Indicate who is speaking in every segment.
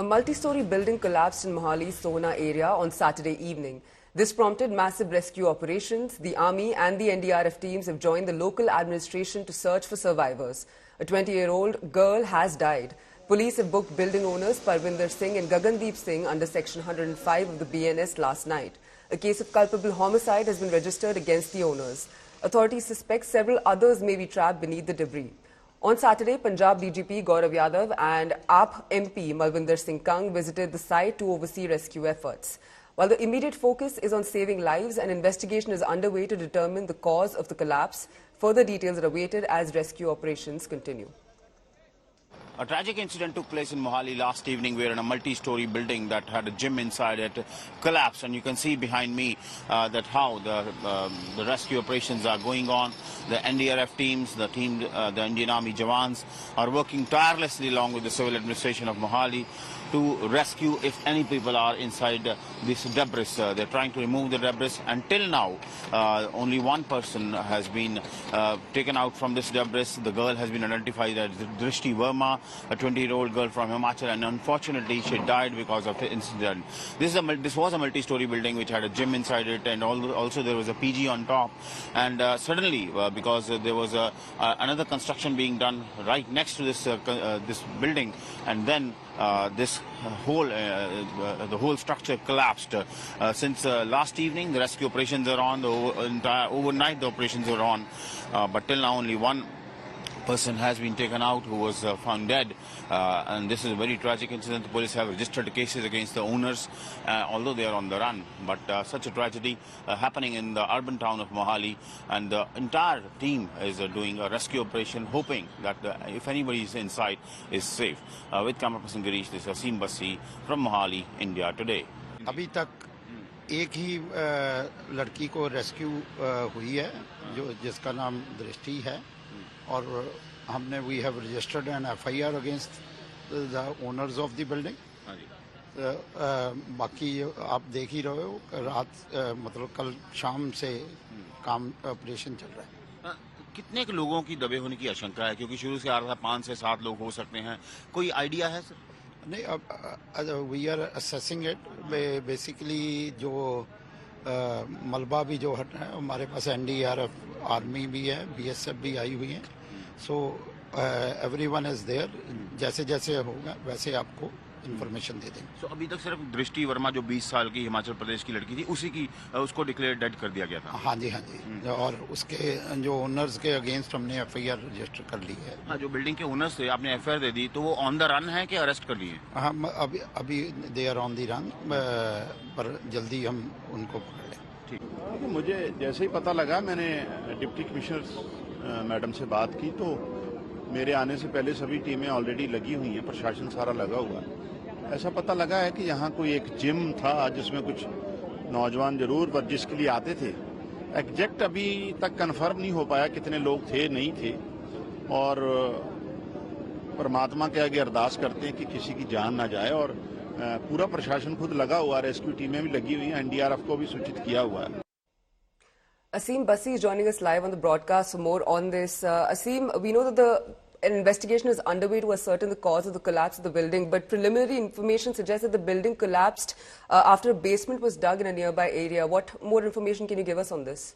Speaker 1: A multi-story building collapsed in Mohali's Sona area on Saturday evening. This prompted massive rescue operations. The army and the NDRF teams have joined the local administration to search for survivors. A 20-year-old girl has died. Police have booked building owners Parvinder Singh and Gagandeep Singh under Section 105 of the BNS last night. A case of culpable homicide has been registered against the owners. Authorities suspect several others may be trapped beneath the debris. On Saturday, Punjab DGP Gaurav Yadav and AAP MP Malvinder Singh Kang visited the site to oversee rescue efforts. While the immediate focus is on saving lives, an investigation is underway to determine the cause of the collapse. Further details are awaited as rescue operations continue.
Speaker 2: A tragic incident took place in Mohali last evening where a multi-story building that had a gym inside it collapsed, and you can see behind me that how the rescue operations are going on. The NDRF teams, the Indian Army Jawans are working tirelessly along with the civil administration of Mohali to rescue if any people are inside this debris. They're trying to remove the debris. Until now, only one person has been taken out from this debris. The girl has been identified as Drishti Verma, a 20-year-old girl from Himachal, and unfortunately she died because of the incident. This was a multi-story building which had a gym inside it, and also there was a PG on top. And suddenly, because there was another construction being done right next to this building, and then the whole structure collapsed. Since last evening, the rescue operations are on. Overnight, the operations are on. But till now, only one person has been taken out who was found dead, and this is a very tragic incident. The police have registered cases against the owners, although they are on the run. But such a tragedy happening in the urban town of Mohali, and the entire team is doing a rescue operation, hoping that if anybody is inside, is safe. With camera person Girish, this is Asim Basi from Mohali, India Today.
Speaker 3: अभी तक एक ही लड़की को rescue हुई है जिसका नाम दृष्टि है, और हमने we have registered an FIR against the owners of the building. बाकी आप देख ही रहे हो, रात मतलब कल शाम से काम ऑपरेशन चल रहा है.
Speaker 2: कितने लोगों की दबे होने की आशंका है, क्योंकि शुरू से आ रहा था 5 से 7 लोग हो सकते हैं, कोई आइडिया है सर?
Speaker 3: नहीं, अब we are assessing it. Basically जो मलबा भी जो हट है, हमारे पास NDRF आर्मी भी है, BSF भी आई हुई है. So everyone is there. जैसे जैसे होगा वैसे आपको इन्फॉर्मेशन दे देंगे.
Speaker 2: So, अभी तक सिर्फ दृष्टि वर्मा जो 20 साल की हिमाचल प्रदेश की लड़की थी, उसको डिक्लेयर डेड कर दिया गया था.
Speaker 3: हाँ जी. और उसके जो ओनर्स के अगेंस्ट हमने FIR रजिस्टर कर ली है.
Speaker 2: हाँ, जो बिल्डिंग के ओनर्स थे, आपने FIR दे दी, तो वो ऑन द रन है कि अरेस्ट कर लिए?
Speaker 3: हम अभी they are on the run, पर जल्दी हम उनको पकड़ लें.
Speaker 2: ठीक.
Speaker 4: मुझे जैसे ही पता लगा, मैंने डिप्टी कमिश्नर मैडम से बात की, तो मेरे आने से पहले सभी टीमें ऑलरेडी लगी हुई हैं, प्रशासन सारा लगा हुआ है. ऐसा पता लगा है कि यहाँ कोई एक जिम था जिसमें कुछ नौजवान जरूर वर्जिश के लिए आते थे. एग्जैक्ट अभी तक कंफर्म नहीं हो पाया कितने लोग थे, नहीं थे, और परमात्मा के आगे अरदास करते हैं कि किसी की जान ना जाए. और पूरा प्रशासन खुद लगा हुआ, रेस्क्यू टीमें भी लगी हुई हैं, NDRF को भी सूचित किया हुआ है.
Speaker 1: Asim Basi is joining us live on the broadcast for more on this. Asim, we know that an investigation is underway to ascertain the cause of the collapse of the building, but preliminary information suggests that the building collapsed after a basement was dug in a nearby area. What more information can you give us on this?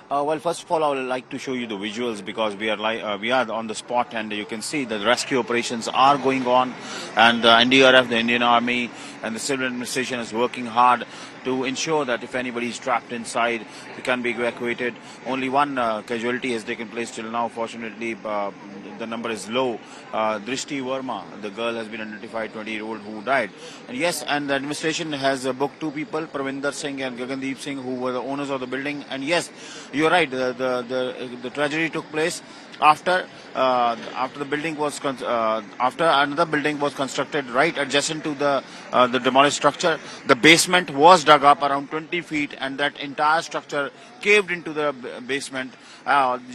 Speaker 2: Well, first of all, I would like to show you the visuals, because we are on the spot, and you can see the rescue operations are going on, and the NDRF, the Indian Army, and the civil administration is working hard to ensure that if anybody is trapped inside, they can be evacuated. Only one casualty has taken place till now. Fortunately, the number is low. Drishti Verma, the girl, has been identified, 20-year-old, who died. And yes, and the administration has booked 2 people, Parvinder Singh and Gagandeep Singh, who were the owners of the building. And yes, you're right, the tragedy took place after the building was after another building was constructed right adjacent to the demolished structure. The basement was dug up around 20 feet, and that entire structure caved into the basement.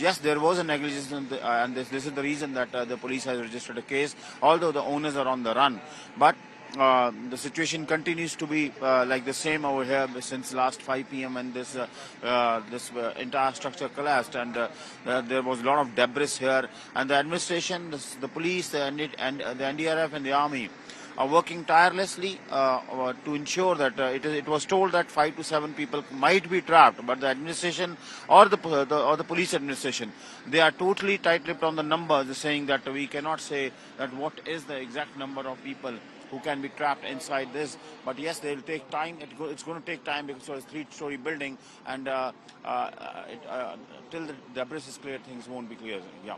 Speaker 2: Yes, there was a negligence, and this is the reason that the police has registered a case, although the owners are on the run. But the situation continues to be like the same over here since last 5 p.m. when this entire structure collapsed, and there was a lot of debris here. And the administration, the police, the NDRF and the army are working tirelessly to ensure that it was told that 5 to 7 people might be trapped, but the administration or the police administration, they are totally tight-lipped on the numbers, saying that we cannot say that what is the exact number of people who can be trapped inside this. But yes, they will take time. It's going to take time because it's a 3-story building, and till the debris is clear, things won't be clear. Yeah.